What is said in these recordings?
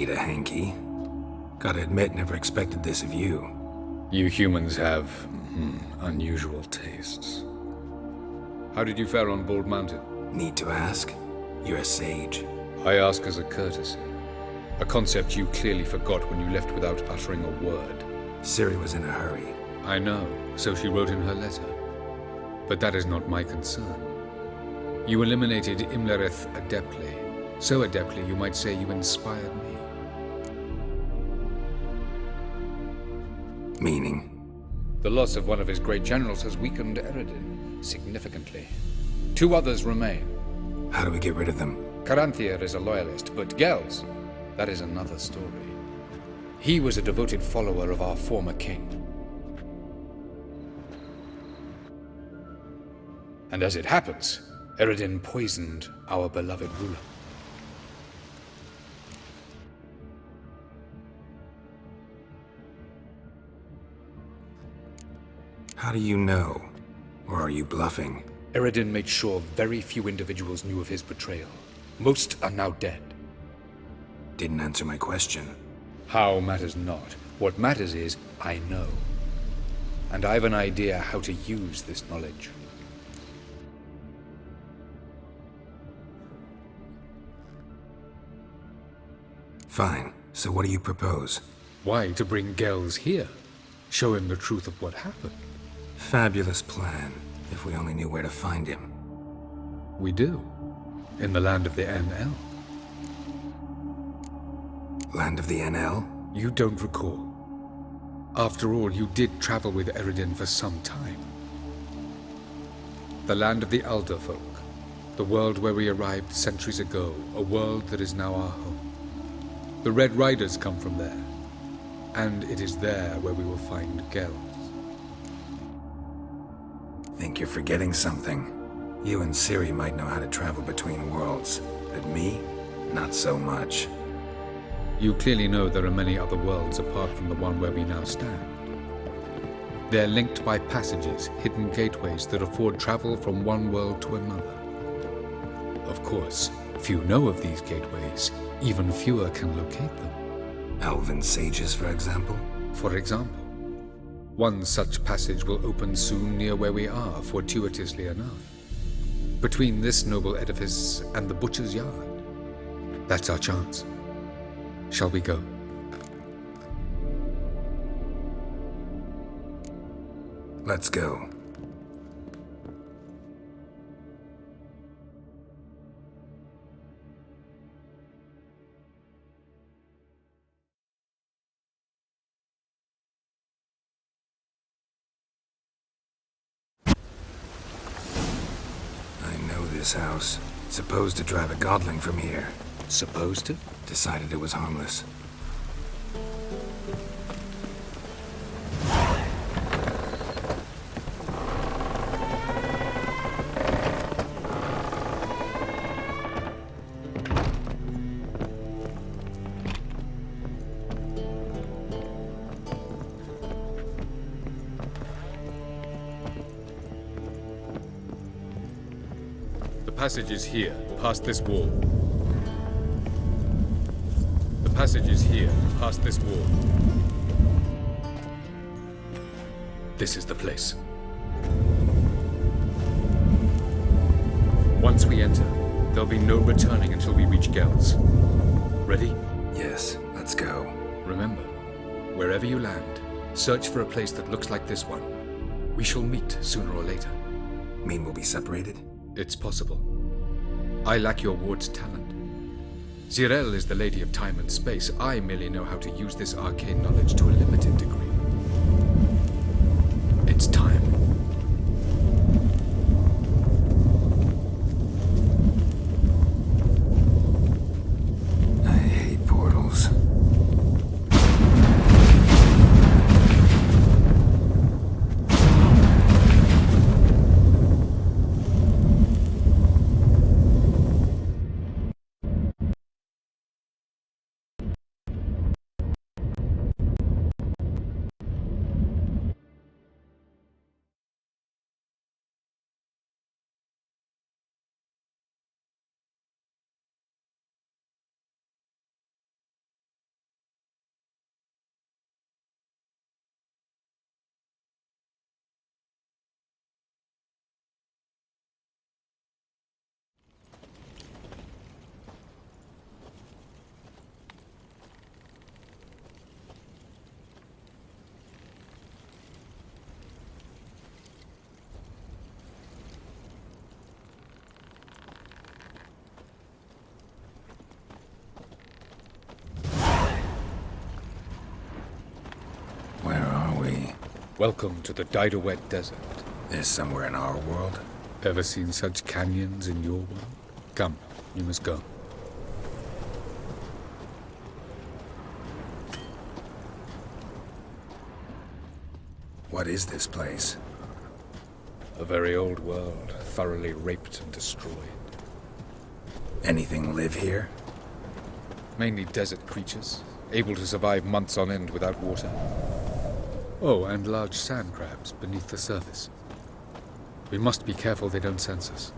a hanky. Gotta admit, never expected this of you. You humans have unusual tastes. How did you fare on Bald Mountain? Need to ask? You're a sage. I ask as a courtesy. A concept you clearly forgot when you left without uttering a word. Ciri was in a hurry. I know, so she wrote in her letter. But that is not my concern. You eliminated Imlerith adeptly. So adeptly, you might say you inspired me. Meaning? The loss of one of his great generals has weakened Eredin significantly. 2 others remain. How do we get rid of them? Caranthir is a loyalist, but Gels, that is another story. He was a devoted follower of our former king. And as it happens, Eredin poisoned our beloved ruler. How do you know? Or are you bluffing? Eredin made sure very few individuals knew of his betrayal. Most are now dead. Didn't answer my question. How matters not. What matters is, I know. And I have an idea how to use this knowledge. Fine. So what do you propose? Why, to bring Gels here. Show him the truth of what happened. Fabulous plan, if we only knew where to find him. We do. In the land of the NL. Land of the NL? You don't recall. After all, you did travel with Eredin for some time. The land of the Elder Folk. The world where we arrived centuries ago. A world that is now our home. The Red Riders come from there. And it is there where we will find Gels. Think you're forgetting something. You and Ciri might know how to travel between worlds, but me? Not so much. You clearly know there are many other worlds apart from the one where we now stand. They're linked by passages, hidden gateways that afford travel from one world to another. Of course, few know of these gateways. Even fewer can locate them. Elven sages, for example? For example. One such passage will open soon near where we are, fortuitously enough. Between this noble edifice and the butcher's yard. That's our chance. Shall we go? Let's go. This house. Supposed to drive a godling from here. Supposed to? Decided it was harmless. The passage is here, past this wall. The passage is here, past this wall. This is the place. Once we enter, there'll be no returning until we reach Gels. Ready? Yes, let's go. Remember, wherever you land, search for a place that looks like this one. We shall meet sooner or later. Mean we'll be separated? It's possible. I lack your ward's talent. Zirel is the lady of time and space. I merely know how to use this arcane knowledge to a limited degree. It's time. I hate portals. Welcome to the Didowet Desert. This somewhere in our world? Ever seen such canyons in your world? Come, you must go. What is this place? A very old world, thoroughly raped and destroyed. Anything live here? Mainly desert creatures, able to survive months on end without water. Oh, and large sand crabs beneath the surface. We must be careful they don't sense us.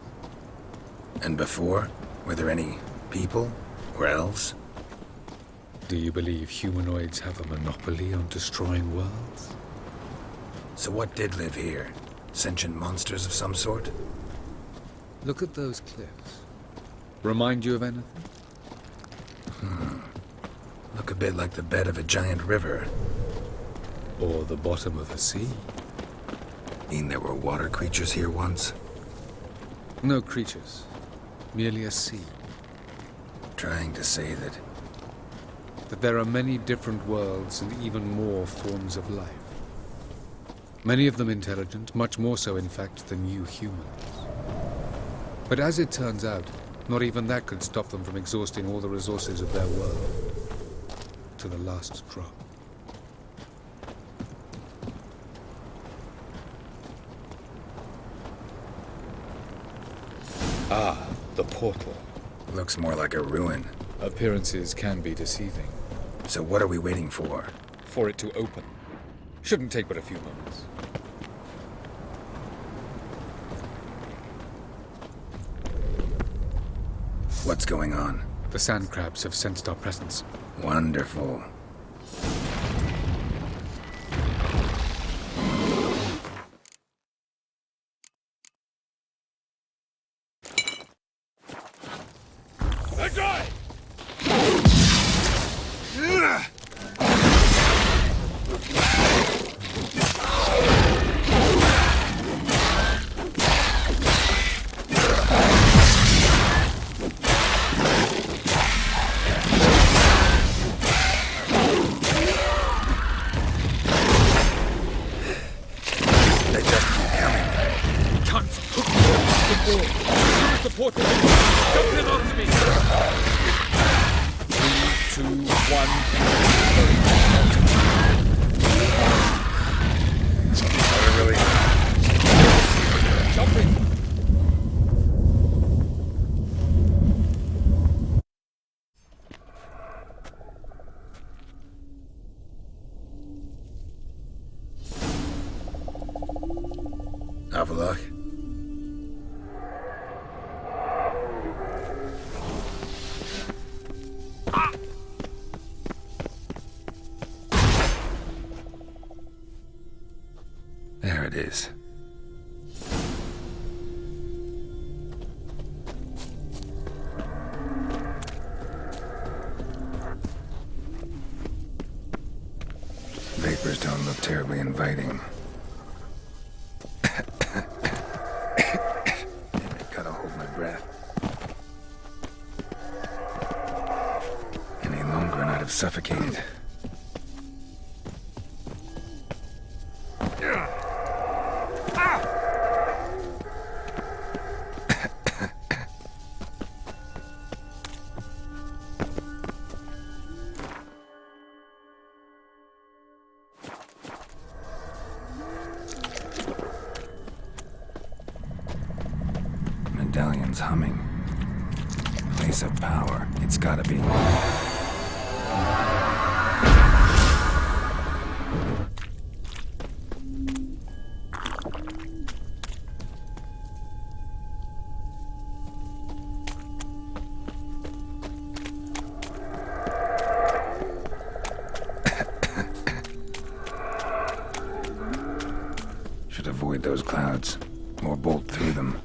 And before? Were there any people? Or elves? Do you believe humanoids have a monopoly on destroying worlds? So what did live here? Sentient monsters of some sort? Look at those cliffs. Remind you of anything? Look a bit like the bed of a giant river. Or the bottom of a sea? Mean there were water creatures here once? No creatures. Merely a sea. Trying to say that... That there are many different worlds and even more forms of life. Many of them intelligent, much more so in fact than you humans. But as it turns out, not even that could stop them from exhausting all the resources of their world. To the last drop. Ah, the portal. Looks more like a ruin. Appearances can be deceiving. So what are we waiting for? For it to open. Shouldn't take but a few moments. What's going on? The sand crabs have sensed our presence. Wonderful. Have a look. There it is. Vapors don't look terribly inviting. Gotta hold my breath. Any longer and I'd have suffocated. Medallion's humming. Place of power. It's gotta be. Should avoid those clouds, or bolt through them.